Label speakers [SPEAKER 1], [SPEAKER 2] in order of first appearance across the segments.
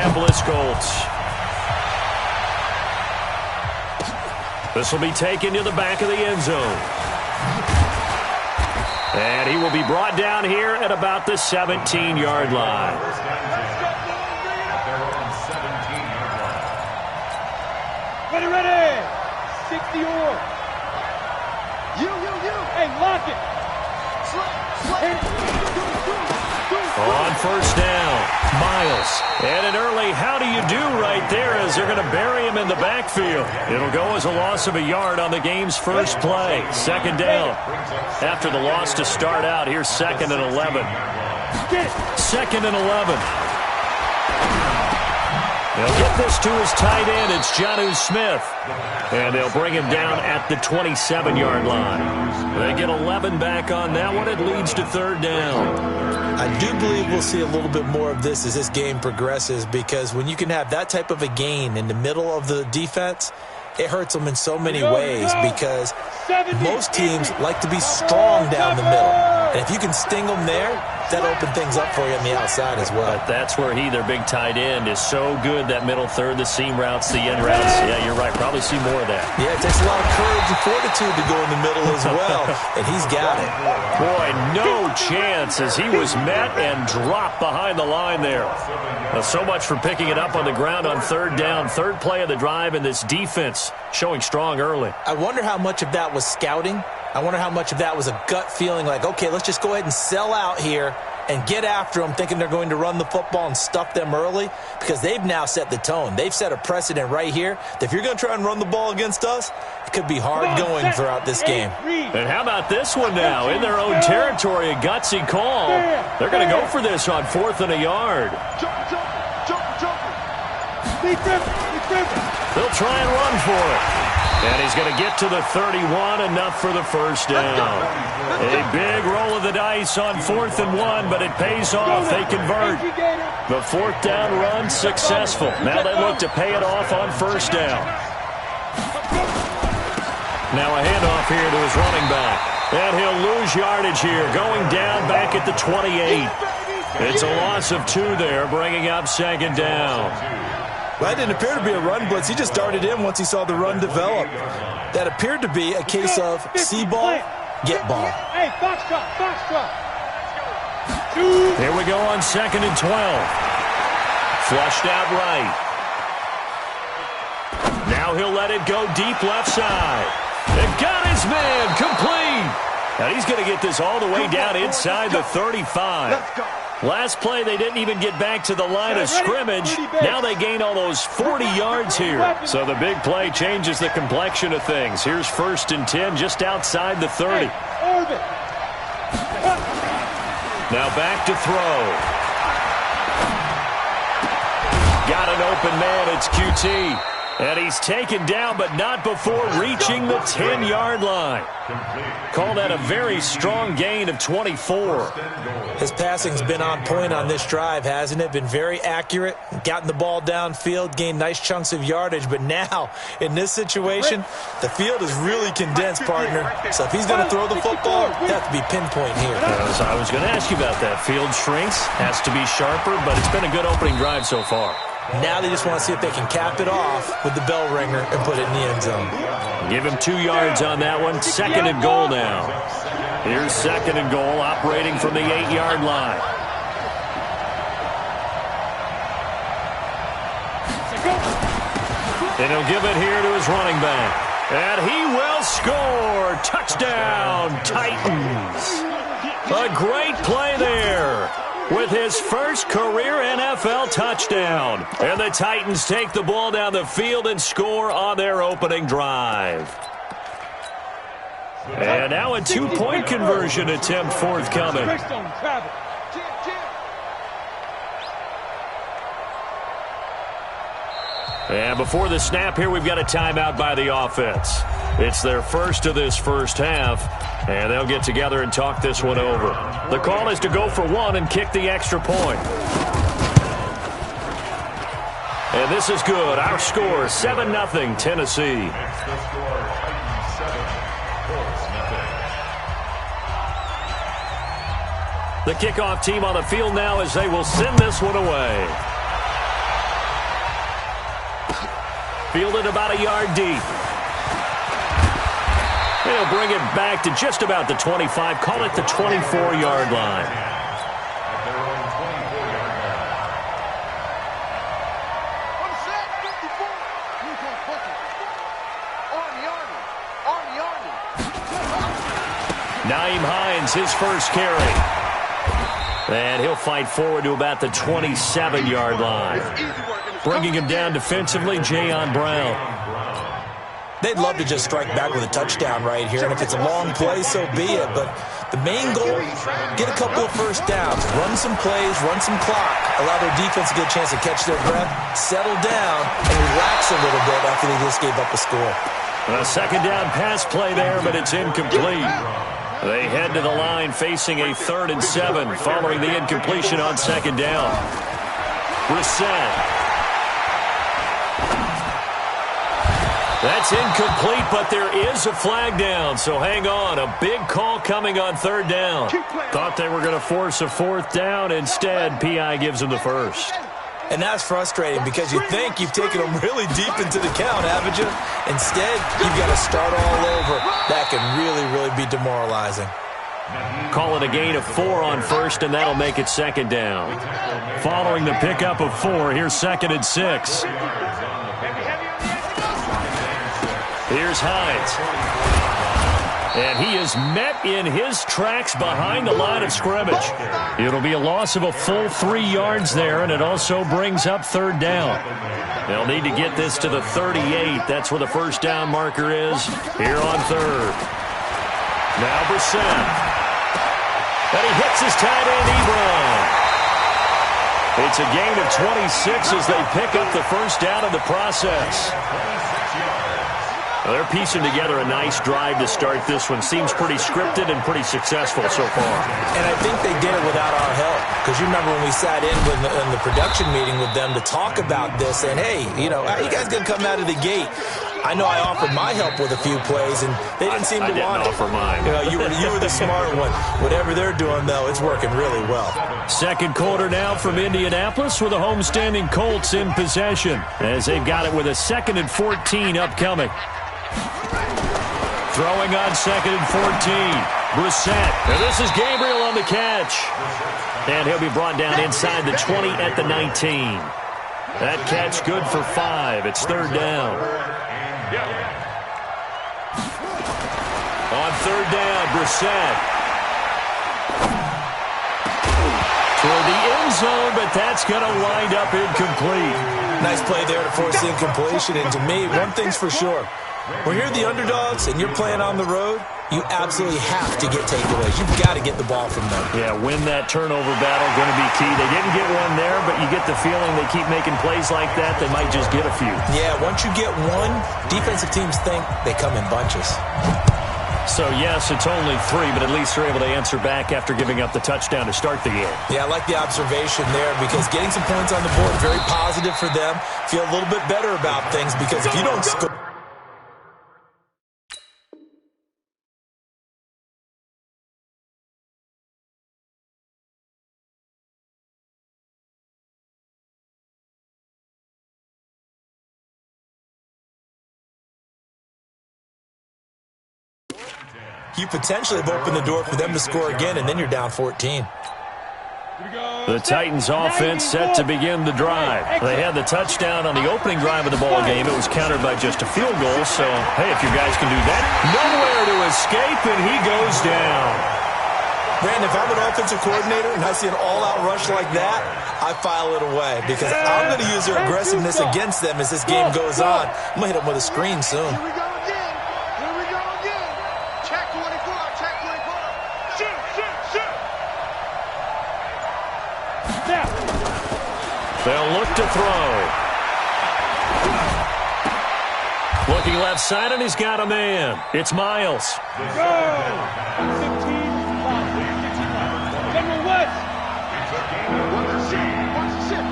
[SPEAKER 1] Indianapolis Colts. This will be taken to the back of the end zone. And he will be brought down here at about the 17-yard line.
[SPEAKER 2] Ready. 60 or. You. Hey, lock it.
[SPEAKER 1] On first down, Miles. And an early how do you do right there as they're going to bury him in the backfield. It'll go as a loss of a yard on the game's first play. Second down. After the loss to start out, here's 2nd and 11. 2nd and 11. They'll get this to his tight end. It's Jonnu Smith. And they'll bring him down at the 27-yard line. They get 11 back on that one. It leads to 3rd down.
[SPEAKER 3] I do believe we'll see a little bit more of this as this game progresses, because when you can have that type of a gain in the middle of the defense, it hurts them in so many ways, because most teams like to be strong down the middle. And if you can sting them there, that opens things up for you on the outside as well.
[SPEAKER 1] But that's where their big tight end, is so good. That middle third, the seam routes, the end routes. Yeah, you're right. Probably see more of that.
[SPEAKER 3] Yeah, it takes a lot of courage and fortitude to go in the middle as well, and he's got it.
[SPEAKER 1] Boy, no chance as he was met and dropped behind the line there. So much for picking it up on the ground on 3rd down. 3rd play of the drive, and this defense showing strong early.
[SPEAKER 3] I wonder how much of that was scouting. I wonder how much of that was a gut feeling like, okay, let's just go ahead and sell out here and get after them, thinking they're going to run the football and stuff them early, because they've now set the tone. They've set a precedent right here that if you're going to try and run the ball against us, it could be hard going throughout this game.
[SPEAKER 1] And how about this one now? In their own territory, a gutsy call. They're going to go for this on 4th and a yard. They'll try and run for it. And he's going to get to the 31, enough for the first down. A big roll of the dice on 4th and 1, but it pays off. They convert. The 4th down run successful. Now they look to pay it off on first down. Now a handoff here to his running back. And he'll lose yardage here, going down back at the 28. It's a loss of 2 there, bringing up 2nd down.
[SPEAKER 3] Well, that didn't appear to be a run blitz. He just darted in once he saw the run develop. That appeared to be a case of see ball, get ball.
[SPEAKER 2] Hey, box drop.
[SPEAKER 1] Here we go on 2nd and 12. Flushed out right. Now he'll let it go deep left side. And got his man complete. Now he's going to get this all the way down inside the 35. Last play, they didn't even get back to the line of scrimmage. Now they gain almost 40 yards here. So the big play changes the complexion of things. Here's 1st and 10 just outside the 30. Now back to throw. Got an open man. It's QT. And he's taken down, but not before reaching the 10-yard line. Call that a very strong gain of 24.
[SPEAKER 3] His passing's been on point on this drive, hasn't it? Been very accurate, gotten the ball downfield, gained nice chunks of yardage. But now, in this situation, the field is really condensed, partner. So if he's going to throw the football, you have to be pinpoint here.
[SPEAKER 1] I was going to ask you about that. Field shrinks, has to be sharper, but it's been a good opening drive so far.
[SPEAKER 3] Now they just want to see if they can cap it off with the bell ringer and put it in the end zone.
[SPEAKER 1] Give him 2 yards on that one. 2nd and goal now. Here's 2nd and goal, operating from the 8-yard line. And he'll give it here to his running back. And he will score. Touchdown, Titans. A great play there, with his first career NFL touchdown. And the Titans take the ball down the field and score on their opening drive. And now a 2-point conversion attempt forthcoming. And before the snap here, we've got a timeout by the offense. It's their first of this first half, and they'll get together and talk this one over. The call is to go for 1 and kick the extra point. And this is good. Our score, 7-0 Tennessee. The kickoff team on the field now as they will send this one away. fielded about a yard deep. He'll bring it back to just about the 25. Call it the 24-yard line. Naeem Hines, his first carry. And he'll fight forward to about the 27-yard line. Bringing him down defensively, Jayon Brown.
[SPEAKER 3] They'd love to just strike back with a touchdown right here, and if it's a long play, so be it. But the main goal, get a couple of first downs, run some plays, run some clock, allow their defense to get a chance to catch their breath, settle down, and relax a little bit after they just gave up a score.
[SPEAKER 1] A second down pass play there, but it's incomplete. They head to the line facing a 3rd and 7 following the incompletion on second down. Brissett. That's incomplete, but there is a flag down, so hang on. A big call coming on 3rd down. Thought they were going to force a 4th down. Instead, P.I. gives them the first.
[SPEAKER 3] And that's frustrating because you think you've taken them really deep into the count, haven't you? Instead, you've got to start all over. That can really, really be demoralizing.
[SPEAKER 1] Call it a gain of 4 on first, and that'll make it second down. Following the pickup of 4, here's 2nd and 6. Here's Hines. And he is met in his tracks behind the line of scrimmage. It'll be a loss of a full 3 yards there, and it also brings up 3rd down. They'll need to get this to the 38. That's where the first down marker is here on 3rd. Now Brissett. And he hits his tight end, Ebron. It's a gain of 26 as they pick up the first down in the process. Well, they're piecing together a nice drive to start this one. Seems pretty scripted and pretty successful so far.
[SPEAKER 3] And I think they did it without our help. Because you remember when we sat in the production meeting with them to talk about this, and hey, you know, how you guys going to come out of the gate? I know I offered my help with a few plays, and they didn't seem to want it.
[SPEAKER 1] I didn't offer mine.
[SPEAKER 3] You know, you were the smart one. Whatever they're doing, though, it's working really well.
[SPEAKER 1] Second quarter now from Indianapolis with the homestanding Colts in possession as they've got it with a 2nd and 14 upcoming. Throwing on 2nd and 14. Brissett. And this is Gabriel on the catch. And he'll be brought down inside the 20 at the 19. That catch good for 5. It's 3rd down. On 3rd down, Brissett. Toward the end zone, but that's going to wind up incomplete.
[SPEAKER 3] Nice play there to force the incompletion. And to me, one thing's for sure. When you're the underdogs and you're playing on the road, you absolutely have to get takeaways. You've got to get the ball from them.
[SPEAKER 1] Yeah, win that turnover battle, going to be key. They didn't get one there, but you get the feeling they keep making plays like that, they might just get a few.
[SPEAKER 3] Yeah, once you get one, defensive teams think they come in bunches.
[SPEAKER 1] So, yes, it's only 3, but at least they're able to answer back after giving up the touchdown to start the game.
[SPEAKER 3] Yeah, I like the observation there because getting some points on the board, very positive for them. Feel a little bit better about things because if you don't score... you potentially have opened the door for them to score again, and then you're down 14.
[SPEAKER 1] The Titans offense set to begin the drive. They had the touchdown on the opening drive of the ball game. It was countered by just a field goal, so, hey, if you guys can do that. Nowhere to escape, and he goes down.
[SPEAKER 3] Brandon, if I'm an offensive coordinator and I see an all-out rush like that, I file it away because I'm going to use their aggressiveness against them as this game goes on. I'm going to hit them with a screen soon.
[SPEAKER 1] They'll look to throw. Looking left side, and he's got a man. It's Miles.
[SPEAKER 2] Go! 15 Number West. Watch the ship. Watch the ship.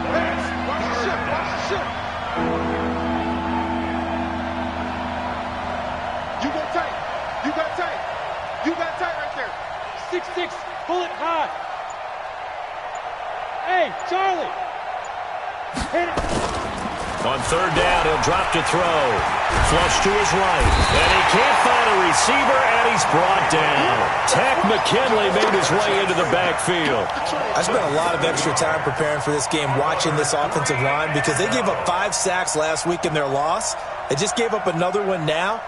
[SPEAKER 2] Watch the ship. Watch the ship. You got tight. You got tight. You got tight right there. 6'6". Pull it high. Hey, Charlie. Hit it.
[SPEAKER 1] On third down, he'll drop to throw. Flush to his right. And he can't find a receiver, and he's brought down. Tech McKinley made his way into the backfield.
[SPEAKER 3] I spent a lot of extra time preparing for this game, watching this offensive line, because they gave up 5 sacks last week in their loss. They just gave up another one now.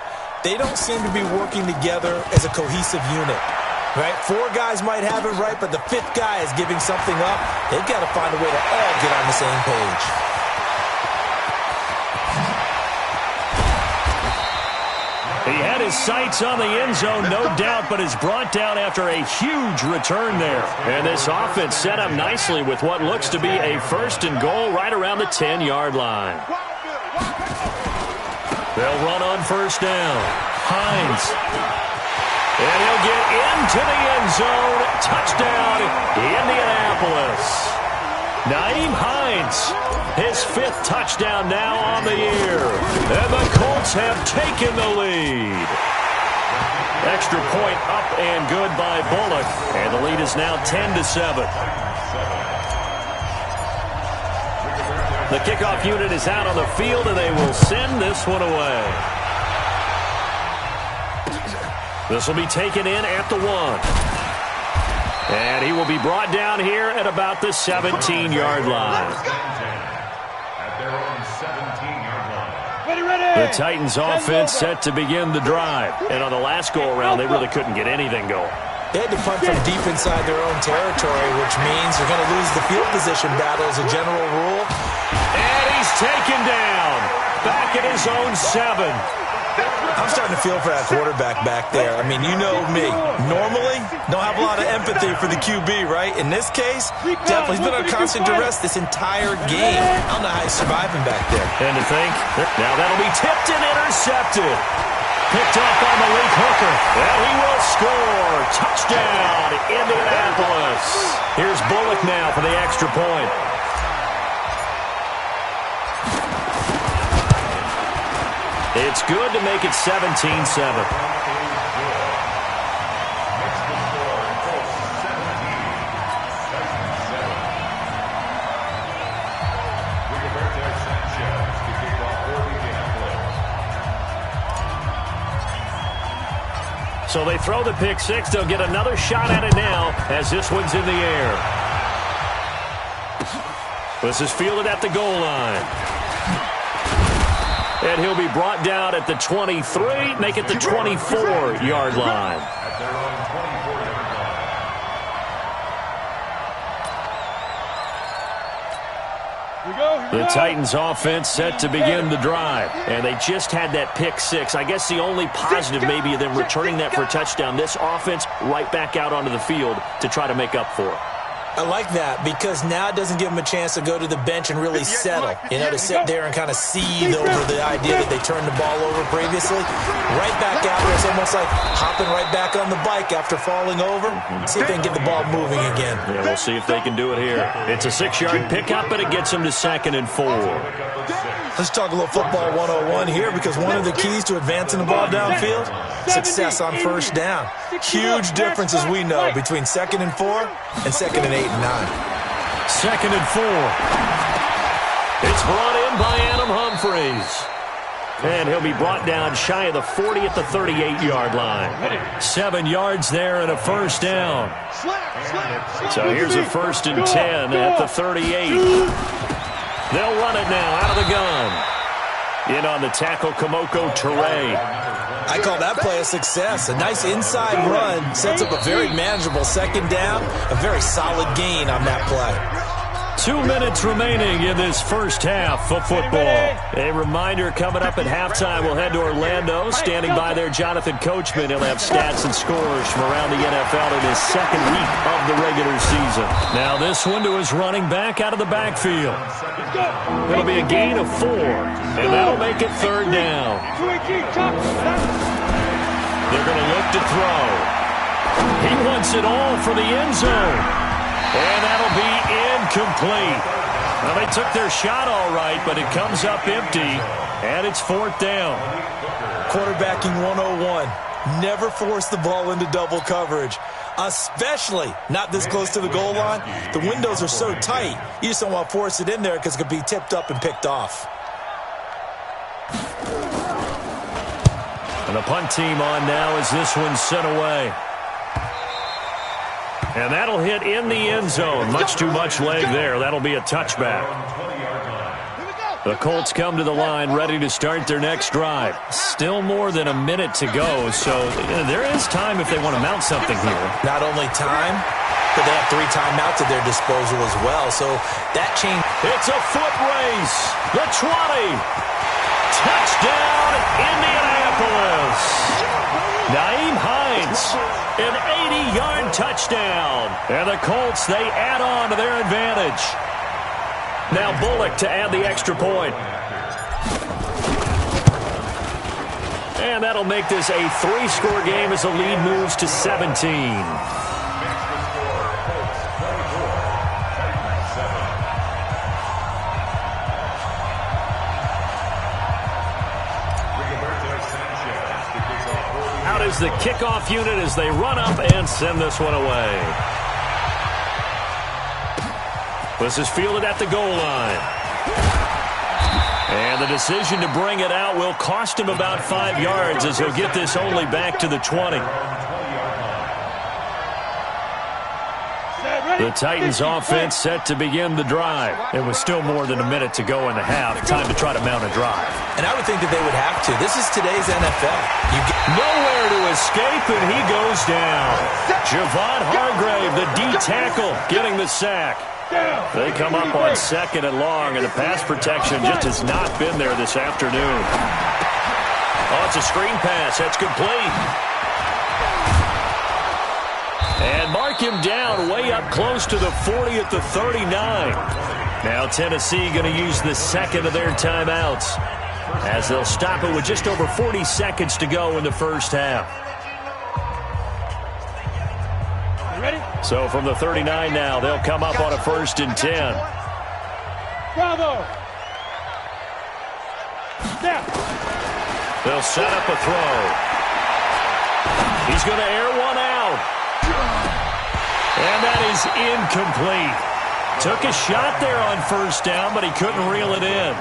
[SPEAKER 3] They don't seem to be working together as a cohesive unit. Right? 4 guys might have it right, but the 5th guy is giving something up. They've got to find a way to all get on the same page.
[SPEAKER 1] He had his sights on the end zone, no doubt, but is brought down after a huge return there. And this offense set up nicely with what looks to be a 1st and goal right around the 10-yard line. They'll run on 1st down. Hines. And he'll get into the end zone. Touchdown, Indianapolis. Naeem Hines, his 5th touchdown now on the year. And the Colts have taken the lead. Extra point up and good by Bullock. And the lead is now 10-7. The kickoff unit is out on the field, and they will send this one away. This will be taken in at the 1. And he will be brought down here at about the 17-yard line. The Titans offense set to begin the drive. And on the last go-around, they really couldn't get anything going.
[SPEAKER 3] They had to punt from deep inside their own territory, which means they're going to lose the field position battle as a general rule.
[SPEAKER 1] And he's taken down. Back at his own 7.
[SPEAKER 3] I'm starting to feel for that quarterback back there. I mean, you know me. Normally, don't have a lot of empathy for the QB, right? In this case, definitely he's been under constant duress this entire game. I don't know how he's surviving back there.
[SPEAKER 1] And to think, now that'll be tipped and intercepted. Picked up by Malik Hooker. And he will score. Touchdown, Indianapolis. Here's Bullock now for the extra point. It's good to make it 17-7. So they throw the pick 6. They'll get another shot at it now as this one's in the air. This is fielded at the goal line. And he'll be brought down at the 23, make it the 24-yard line. The Titans offense set to begin the drive. And they just had that pick 6. I guess the only positive maybe of them returning that for a touchdown. This offense right back out onto the field to try to make up for it.
[SPEAKER 3] I like that because now it doesn't give them a chance to go to the bench and really settle. You know, to sit there and kind of seethe over the idea that they turned the ball over previously. Right back out there. It's almost like hopping right back on the bike after falling over. See if they can get the ball moving again.
[SPEAKER 1] Yeah, we'll see if they can do it here. It's a 6-yard pickup, and it gets them to 2nd and 4.
[SPEAKER 3] Let's talk a little football 101 here because one of the keys to advancing the ball downfield, success on 1st down. Huge difference, as we know, between 2nd and 4 and 2nd and 8 and 9.
[SPEAKER 1] 2nd and 4. It's brought in by Adam Humphries. And he'll be brought down shy of the 40 at the 38-yard line. 7 yards there and a 1st down. So here's a 1st and 10 at the 38. They'll run it now out of the gun. In on the tackle, Kamoko Toure.
[SPEAKER 3] I call that play a success. A nice inside run sets up a very manageable 2nd down. A very solid gain on that play.
[SPEAKER 1] 2 minutes remaining in this first half of football. A reminder coming up at halftime, we'll head to Orlando. Standing by there, Jonathan Coachman. He'll have stats and scores from around the NFL in his 2nd week of the regular season. Now this one to his running back out of the backfield. It'll be a gain of 4, and that'll make it 3rd down. They're going to look to throw. He wants it all for the end zone. And that'll be incomplete. Well, they took their shot all right, but it comes up empty, and it's 4th down.
[SPEAKER 3] Quarterbacking 101. Never force the ball into double coverage, especially not this close to the goal line. The windows are so tight, you just don't want to force it in there because it could be tipped up and picked off.
[SPEAKER 1] the punt team on now as this one's sent away. And that'll hit in the end zone. Much too much leg there. That'll be a touchback. The Colts come to the line ready to start their next drive. Still more than a minute to go, so there is time if they want to mount something here.
[SPEAKER 3] Not only time, but they have 3 timeouts at their disposal as well, so that change.
[SPEAKER 1] It's a foot race. The 20. Touchdown, Indianapolis. Naeem Hines, an 80-yard touchdown. And the Colts, they add on to their advantage. Now Bullock to add the extra point. And that'll make this a 3-score game as the lead moves to 17. Out is the kickoff unit as they run up and send this one away. This is fielded at the goal line. And the decision to bring it out will cost him about 5 yards as he'll get this only back to the 20. The Titans offense set to begin the drive. It was still more than a minute to go in the half. Time to try to mount a drive.
[SPEAKER 3] And I would think that they would have to. This is today's NFL. You get
[SPEAKER 1] nowhere to escape, and he goes down. Javon Hargrave, the D tackle, getting the sack. They come up on 2nd and long, and the pass protection just has not been there this afternoon. Oh, it's a screen pass. That's complete. And mark him down way up close to the 40 at the 39. Now Tennessee going to use the second of their timeouts as they'll stop it with just over 40 seconds to go in the first half.
[SPEAKER 2] Ready?
[SPEAKER 1] So from the 39 now, they'll come up on a 1st and 10.
[SPEAKER 2] Bravo. Snap.
[SPEAKER 1] They'll set up a throw. He's going to air one out. And that is incomplete. Took a shot there on 1st down, but he couldn't reel it in.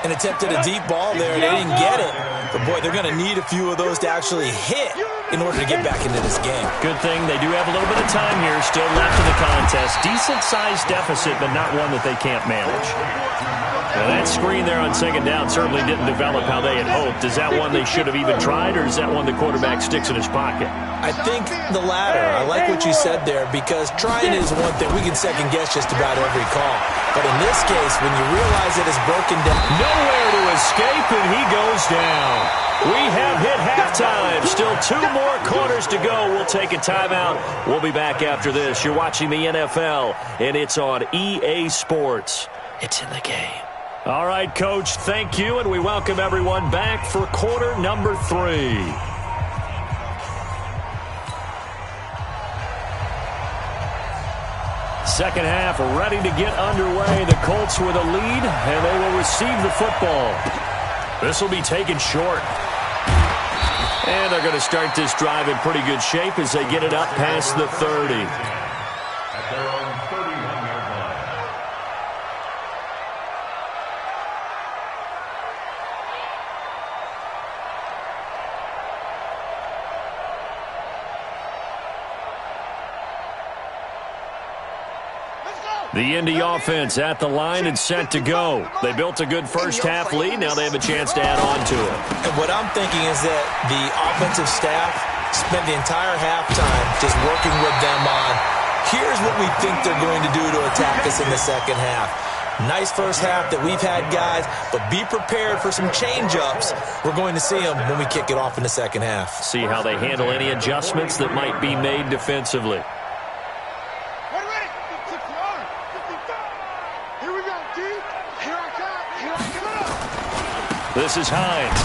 [SPEAKER 3] and attempted a deep ball there. They didn't get it. But, boy, they're going to need a few of those to actually hit in order to get back into this game.
[SPEAKER 1] Good thing they do have a little bit of time here still left in the contest. Decent-sized deficit, but not one that they can't manage. Now, that screen there on second down certainly didn't develop how they had hoped. Is that one they should have even tried, or is that one the quarterback sticks in his pocket?
[SPEAKER 3] I think the latter. I like what you said there, because trying is one thing. We can second-guess just about every call. But in this case, when you realize it is broken down.
[SPEAKER 1] Nowhere to escape, and he goes down. We have hit halftime. Still 2 more quarters to go. We'll take a timeout. We'll be back after this. You're watching the NFL, and it's on EA Sports. It's in the game. All right, Coach, thank you, and we welcome everyone back for quarter number 3. Second half ready to get underway. The Colts with a lead, and they will receive the football. This will be taken short. And they're going to start this drive in pretty good shape as they get it up past the 30.
[SPEAKER 4] At their own 31-yard line.
[SPEAKER 1] The Indy offense at the line and set to go. They built a good first half lead. Now they have a chance to add on to it.
[SPEAKER 3] And what I'm thinking is that the offensive staff spent the entire halftime just working with them on, here's what we think they're going to do to attack us in the second half. Nice first half that we've had, guys, but be prepared for some change-ups. We're going to see them when we kick it off in the second half.
[SPEAKER 1] See how they handle any adjustments that might be made defensively. This is Hines.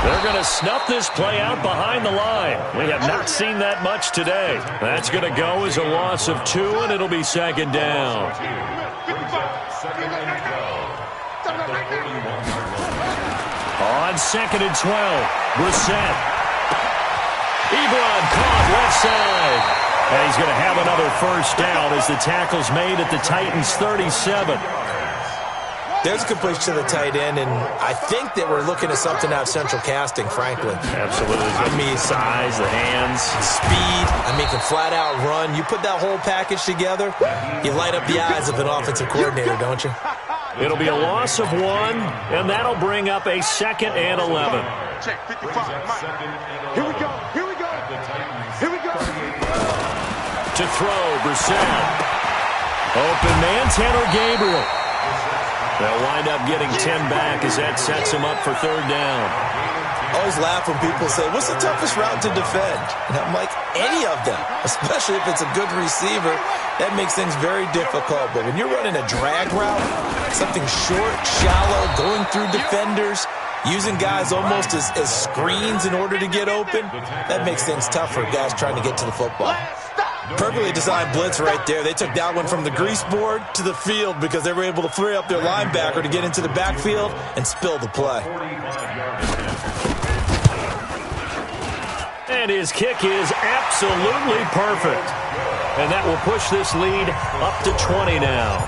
[SPEAKER 1] They're going to snuff this play out behind the line. We have not seen that much today. That's going to go as a loss of 2, and it'll be second down. On second and 12, Brissett. Ebron caught left side. And he's going to have another first down as the tackle's made at the Titans' 37.
[SPEAKER 3] There's a completion to the tight end, and I think that we're looking at something out of central casting, frankly.
[SPEAKER 1] Absolutely.
[SPEAKER 3] I mean,
[SPEAKER 1] size, the hands.
[SPEAKER 3] Speed. I mean, can flat out run. You put that whole package together, you light up the eyes of an offensive coordinator, don't you?
[SPEAKER 1] It'll be a loss of 1, and that'll bring up a 2nd and 11.
[SPEAKER 2] Check 55. Here we go. Here we go. Here we go.
[SPEAKER 1] To throw, Brissett. Open man, Tanner Gabriel. They'll wind up getting 10 back as that sets them up for 3rd down.
[SPEAKER 3] I always laugh when people say, what's the toughest route to defend? And I'm like, any of them, especially if it's a good receiver. That makes things very difficult. But when you're running a drag route, something short, shallow, going through defenders, using guys almost as screens in order to get open, that makes things tough for guys trying to get to the football. Perfectly designed blitz right there. They took that one from the grease board to the field because they were able to free up their linebacker to get into the backfield and spill the play.
[SPEAKER 1] And his kick is absolutely perfect. And that will push this lead up to 20 now.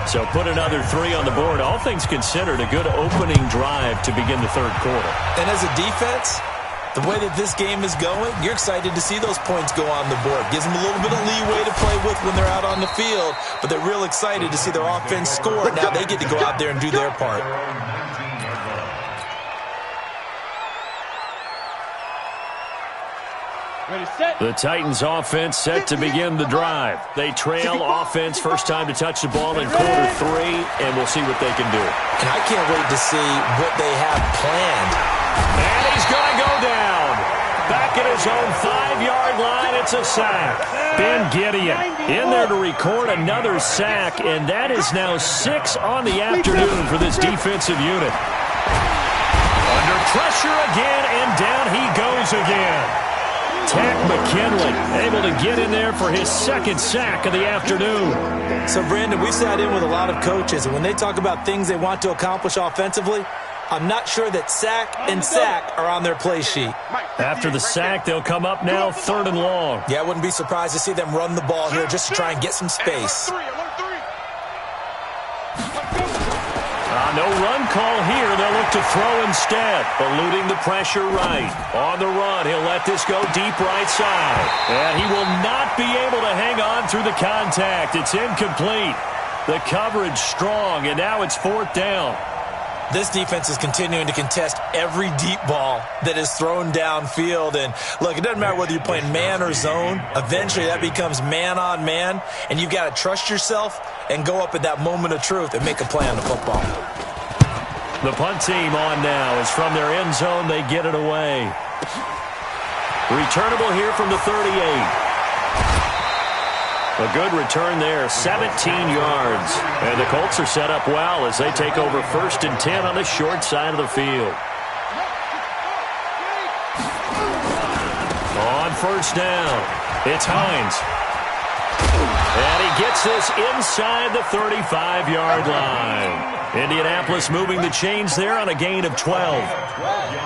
[SPEAKER 1] So put another 3 on the board. All things considered, a good opening drive to begin the 3rd quarter.
[SPEAKER 3] And as a defense, the way that this game is going, you're excited to see those points go on the board. Gives them a little bit of leeway to play with when they're out on the field, but they're real excited to see their offense score. Now they get to go out there and do their part.
[SPEAKER 1] The Titans offense set to begin the drive. They trail offense first time to touch the ball in quarter 3, and we'll see what they can do.
[SPEAKER 3] And I can't wait to see what they have planned.
[SPEAKER 1] And he's going to go down. Back at his own 5-yard line, it's a sack. Ben Gideon in there to record another sack, and that is now 6 on the afternoon for this defensive unit. Under pressure again, and down he goes again. Tack McKinley able to get in there for his 2nd sack of the afternoon.
[SPEAKER 3] So, Brandon, we've sat in with a lot of coaches, and when they talk about things they want to accomplish offensively, I'm not sure that sack and sack are on their play sheet.
[SPEAKER 1] After the sack, they'll come up now 3rd and long.
[SPEAKER 3] Yeah, I wouldn't be surprised to see them run the ball here just to try and get some space.
[SPEAKER 1] No run call here. They'll look to throw instead. Eluding the pressure right. On the run, he'll let this go deep right side. And he will not be able to hang on through the contact. It's incomplete. The coverage strong, and now it's 4th down.
[SPEAKER 3] This defense is continuing to contest every deep ball that is thrown downfield. And, look, it doesn't matter whether you're playing man or zone. Eventually, that becomes man on man. And you've got to trust yourself and go up at that moment of truth and make a play on the football.
[SPEAKER 1] The punt team on now is from their end zone. They get it away. Returnable here from the 38. A good return there, 17 yards. And the Colts are set up well as they take over 1st and 10 on the short side of the field. On 1st down, it's Hines. And he gets this inside the 35-yard line. Indianapolis moving the chains there on a gain of 12.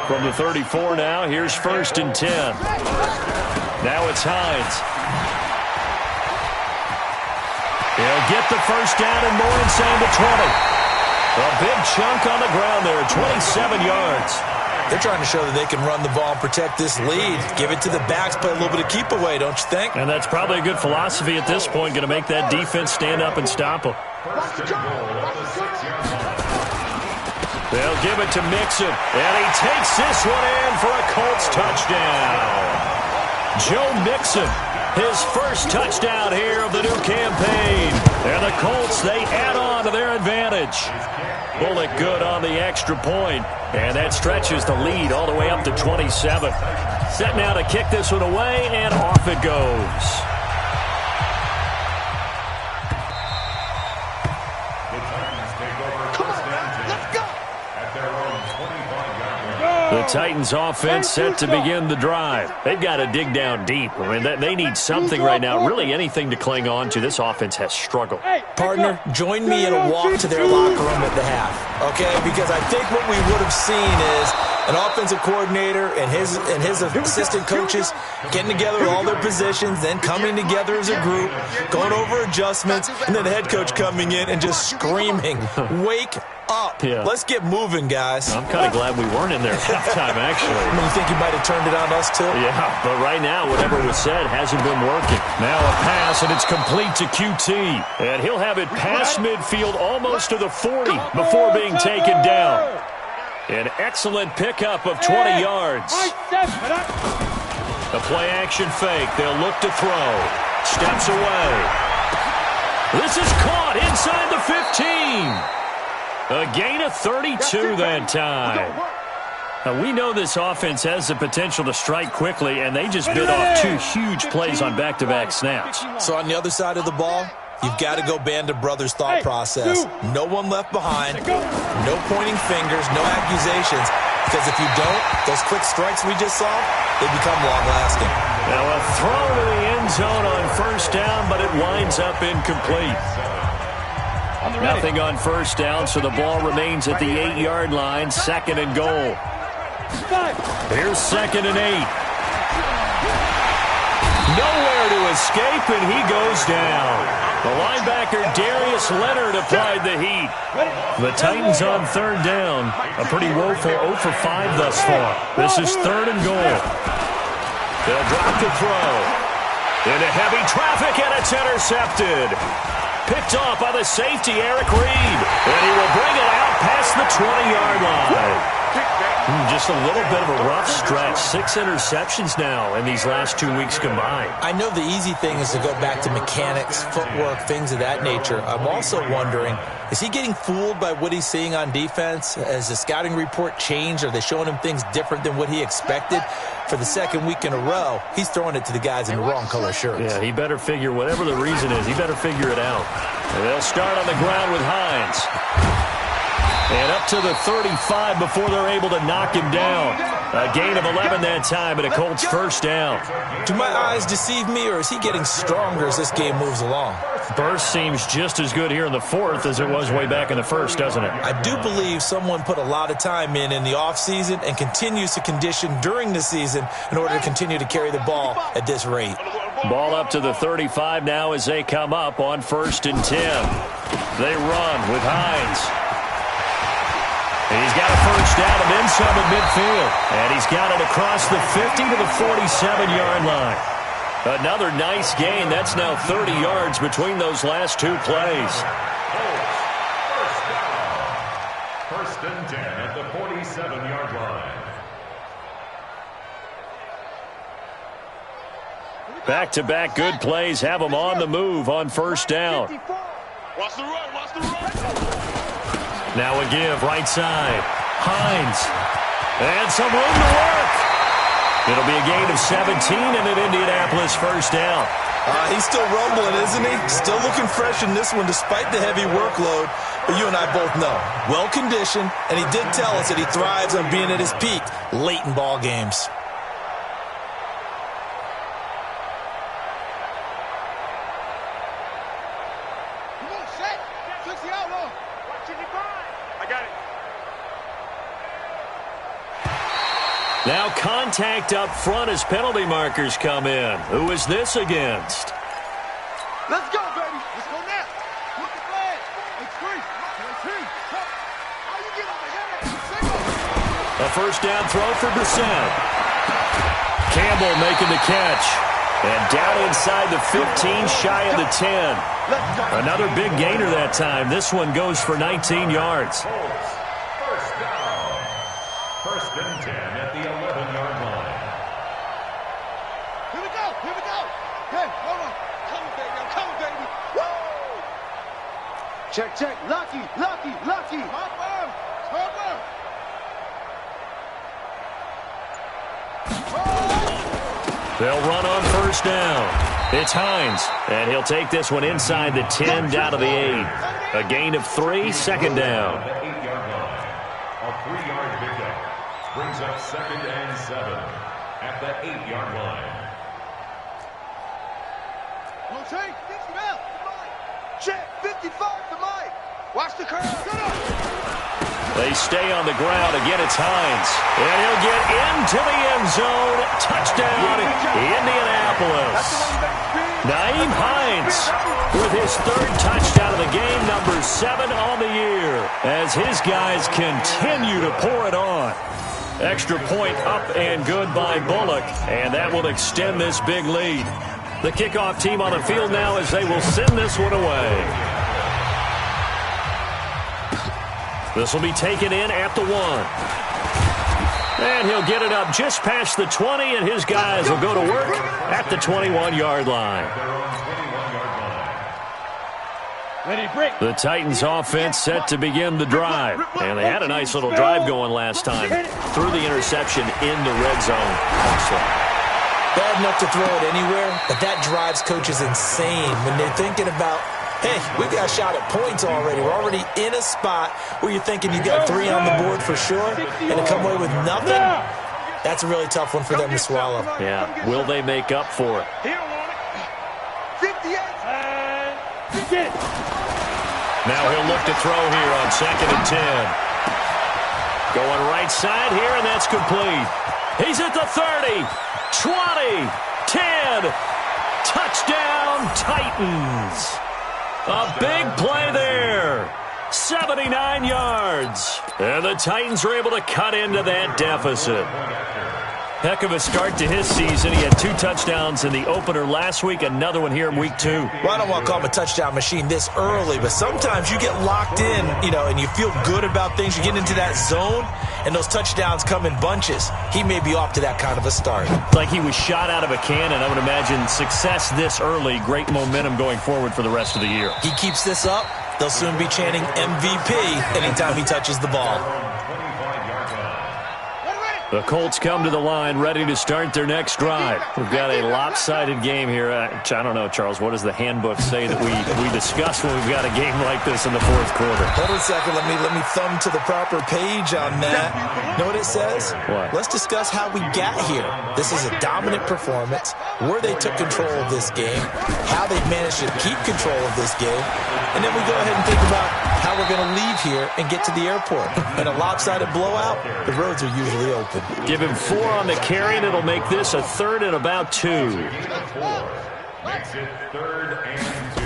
[SPEAKER 1] From the 34 now, here's 1st and 10. Now it's Hines. He'll get the 1st down and more inside the 20. A big chunk on the ground there, 27 yards.
[SPEAKER 3] They're trying to show that they can run the ball and protect this lead. Give it to the backs, play a little bit of keep away, don't you think?
[SPEAKER 1] And that's probably a good philosophy at this point, going to make that defense stand up and stop them. They'll give it to Mixon, and he takes this one in for a Colts touchdown. Joe Mixon, his 1st touchdown here of the new campaign. And the Colts, they add on to their advantage. Bullet good on the extra point, and that stretches the lead all the way up to 27. Set now to kick this one away, and off it goes. The Titans offense set to begin the drive. They've got to dig down deep. I mean, they need something right now, really anything to cling on to. This offense has struggled.
[SPEAKER 3] Partner, join me in a walk to their locker room at the half, okay? Because I think what we would have seen is An offensive coordinator and his assistant coaches getting together with all their positions, then coming together as a group, going over adjustments, and then the head coach coming in and just screaming, "Wake up.
[SPEAKER 1] Yeah.
[SPEAKER 3] Let's get moving, guys."
[SPEAKER 1] I'm kind of glad we weren't in there at halftime, actually.
[SPEAKER 3] I mean, you think he might have turned it on us, too?
[SPEAKER 1] Yeah, but right now, whatever was said hasn't been working. Now a pass, and it's complete to QT. And he'll have it past midfield almost to the 40 before being taken down. An excellent pickup of 20 yards. The play-action fake. They'll look to throw. Steps away. This is caught inside the 15. A gain of 32 that time. Now, we know this offense has the potential to strike quickly, and they just bit off 2 huge plays on back-to-back snaps.
[SPEAKER 3] So on the other side of the ball, you've got to go Band of Brothers thought process. No one left behind, no pointing fingers, no accusations, because if you don't, those quick strikes we just saw, they become long-lasting.
[SPEAKER 1] Now a throw to the end zone on first down, but it winds up incomplete. Nothing on first down, so the ball remains at the 8-yard line, 2nd and goal. Here's 2nd and 8. Nowhere to escape, and he goes down. The linebacker, Darius Leonard, applied the heat. The Titans on 3rd down. A pretty woeful 0 for 5 thus far. This is 3rd and goal. They'll drop the throw. Into heavy traffic, and it's intercepted. Picked off by the safety, Eric Reed. And he will bring it out past the 20-yard line. Just a little bit of a rough stretch. 6 interceptions now in these last 2 weeks combined.
[SPEAKER 3] I know the easy thing is to go back to mechanics, footwork, things of that nature. I'm also wondering, is he getting fooled by what he's seeing on defense? Has the scouting report changed? Are they showing him things different than what he expected? For the 2nd week in a row, he's throwing it to the guys in the wrong color shirts.
[SPEAKER 1] Yeah, he better figure, whatever the reason is, he better figure it out. And they'll start on the ground with Hines. And up to the 35 before they're able to knock him down. A gain of 11 that time, and a Colts first down.
[SPEAKER 3] Do my eyes deceive me, or is he getting stronger as this game moves along?
[SPEAKER 1] Burst seems just as good here in the 4th as it was way back in the 1st, doesn't it?
[SPEAKER 3] I do believe someone put a lot of time in the offseason and continues to condition during the season in order to continue to carry the ball at this rate.
[SPEAKER 1] Ball up to the 35 now as they come up on 1st and 10. They run with Hines. And he's got a first down and then some at midfield. And he's got it across the 50 to the 47-yard line. Another nice gain. That's now 30 yards between those last 2 plays.
[SPEAKER 4] First and 10 at the 47-yard line.
[SPEAKER 1] Back-to-back good plays have them on the move on first down.
[SPEAKER 2] Watch the run, watch the run.
[SPEAKER 1] Now a give, right side. Hines. And some room to work. It'll be a gain of 17 and an Indianapolis first down.
[SPEAKER 3] He's still rumbling, isn't he? Still looking fresh in this one despite the heavy workload. But you and I both know, well-conditioned, and he did tell us that he thrives on being at his peak late in ball games.
[SPEAKER 1] Now contact up front as penalty markers come in. Who is this against?
[SPEAKER 2] Let's go, baby. Let's go now. Look at the flag. It's free. How you get on the header?
[SPEAKER 1] A first down throw for Brissett. Campbell making the catch. And down inside the 15, shy of the 10. Another big gainer that time. This one goes for 19 yards.
[SPEAKER 4] First down. First and 10 at the 11-yard line.
[SPEAKER 2] Here we go. Here we go. Hey, hold on. Come on, baby. I'm coming, baby. Woo! Check, check. Lucky, lucky, lucky. Hopper. Hopper.
[SPEAKER 1] They'll run on first down. It's Hines, and he'll take this one inside the 10 down to the 8. A gain of 3, second down.
[SPEAKER 4] At the 8-yard line. A 3-yard pickup brings up 2nd and 7 at the 8-yard line.
[SPEAKER 2] Rotate. Fix him out. Check. 55 to Mike. Watch the curve. Good up.
[SPEAKER 1] They stay on the ground. Again, it's Hines. And he'll get into the end zone. Touchdown, Indianapolis. Nyheim Hines with his third touchdown of the game, number 7 on the year, as his guys continue to pour it on. Extra point up and good by Bullock, and that will extend this big lead. The kickoff team on the field now as they will send this one away. This will be taken in at the 1. And he'll get it up just past the 20, and his guys will go to work at the 21-yard line. The Titans offense set to begin the drive. And they had a nice little drive going last time. Threw the interception in the red zone.
[SPEAKER 3] Bad enough to throw it anywhere, but that drives coaches insane when they're thinking about, hey, we've got a shot at points already. We're already in a spot where you're thinking you got 3 on the board for sure, and to come away with nothing, that's a really tough one for them to swallow.
[SPEAKER 1] Yeah, will they make up for it? Now he'll look to throw here on 2nd and 10. Going right side here, and that's complete. He's at the 30, 20, 10. Touchdown, Titans. A big play there. 79 yards. And the Titans are able to cut into that deficit. Heck of a start to his season. He had 2 touchdowns in the opener last week, another one here in week 2.
[SPEAKER 3] Well, I don't want to call him a touchdown machine this early, but sometimes you get locked in, and you feel good about things. You get into that zone, and those touchdowns come in bunches. He may be off to that kind of a start.
[SPEAKER 1] Like he was shot out of a cannon. I would imagine success this early, great momentum going forward for the rest of the year.
[SPEAKER 3] He keeps this up, they'll soon be chanting MVP anytime he touches the ball.
[SPEAKER 1] The Colts come to the line, ready to start their next drive. We've got a lopsided game here. I don't know, Charles, what does the handbook say that we discuss when we've got a game like this in the 4th quarter?
[SPEAKER 3] Hold on a second. Let me thumb to the proper page on that. Know what it says?
[SPEAKER 1] What?
[SPEAKER 3] Let's discuss how we got here. This is a dominant performance, where they took control of this game, how they've managed to keep control of this game, and then we go ahead and think about how we're going to leave here and get to the airport. In a lopsided blowout, the roads are usually open.
[SPEAKER 1] Give him 4 on the carry, and it'll make this a 3rd and about 2.
[SPEAKER 4] Makes it 3rd and 2.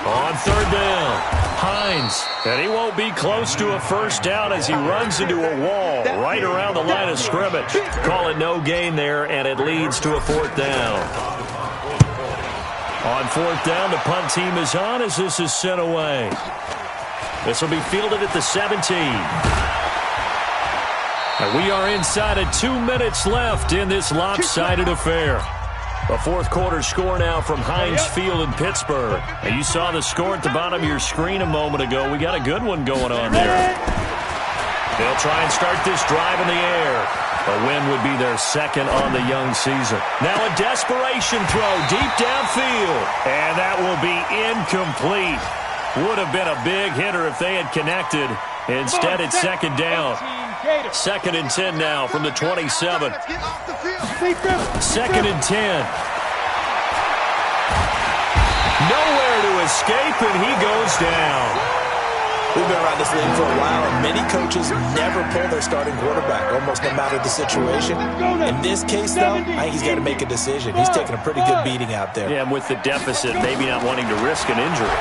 [SPEAKER 1] On 3rd down, Hines. And he won't be close to a first down as he runs into a wall right around the line of scrimmage. Call it no gain there, and it leads to a 4th down. On 4th down, the punt team is on as this is sent away. This will be fielded at the 17. And we are inside of 2 minutes left in this lopsided affair. A 4th quarter score now from Heinz Field in Pittsburgh. And you saw the score at the bottom of your screen a moment ago. We got a good one going on there. They'll try and start this drive in the air. A win would be their 2nd on the young season. Now a desperation throw deep downfield. And that will be incomplete. Would have been a big hitter if they had connected. Instead, it's 2nd down. 2nd and 10 now from the 27. 2nd and 10. Nowhere to escape, and he goes down.
[SPEAKER 3] We've been around this league for a while, and many coaches never pull their starting quarterback, almost no matter the situation. In this case, though, I think he's got to make a decision. He's taking a pretty good beating out there.
[SPEAKER 1] Yeah, and with the deficit, maybe not wanting to risk an injury.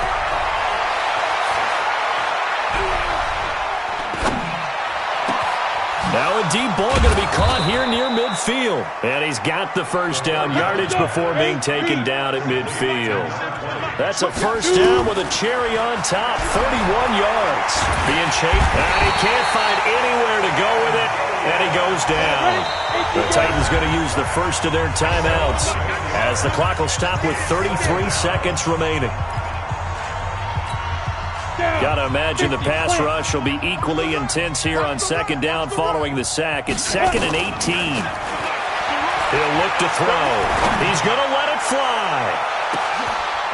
[SPEAKER 1] Now a deep ball going to be caught here near midfield. And he's got the first down yardage before being taken down at midfield. That's a first down with a cherry on top, 31 yards. Being chased, and he can't find anywhere to go with it, and he goes down. The Titans going to use the first of their timeouts as the clock will stop with 33 seconds remaining. Got to imagine the pass rush will be equally intense here on 2nd down following the sack. It's 2nd and 18. He'll look to throw. He's going to let it fly.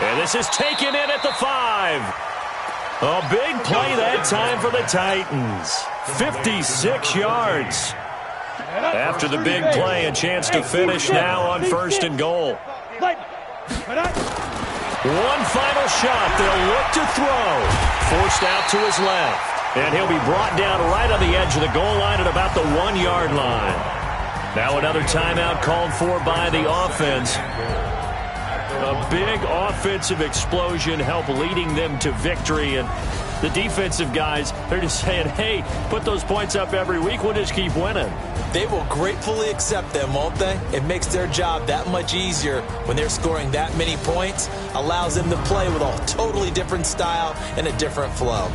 [SPEAKER 1] And this is taken in at the 5. A big play that time for the Titans. 56 yards. After the big play, a chance to finish now on 1st and goal. One final shot. They'll look to throw. Forced out to his left. And he'll be brought down right on the edge of the goal line at about the 1-yard line. Now another timeout called for by the offense. A big offensive explosion helped leading them to victory. And the defensive guys, they're just saying, hey, put those points up every week. We'll just keep winning.
[SPEAKER 3] They will gratefully accept them, won't they? It makes their job that much easier when they're scoring that many points. Allows them to play with a totally different style and a different flow.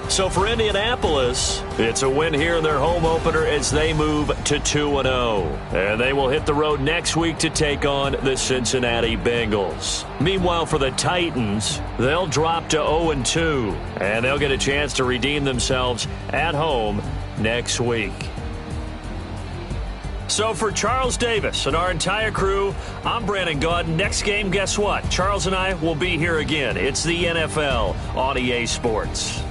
[SPEAKER 1] So for Indianapolis, it's a win here in their home opener as they move to 2-0. And they will hit the road next week to take on the Cincinnati Bengals. Meanwhile, for the Titans, they'll drop to 0-2. And they'll get a chance to redeem themselves at home next week. So for Charles Davis and our entire crew, I'm Brandon Gaudin. Next game, guess what? Charles and I will be here again. It's the NFL on EA Sports.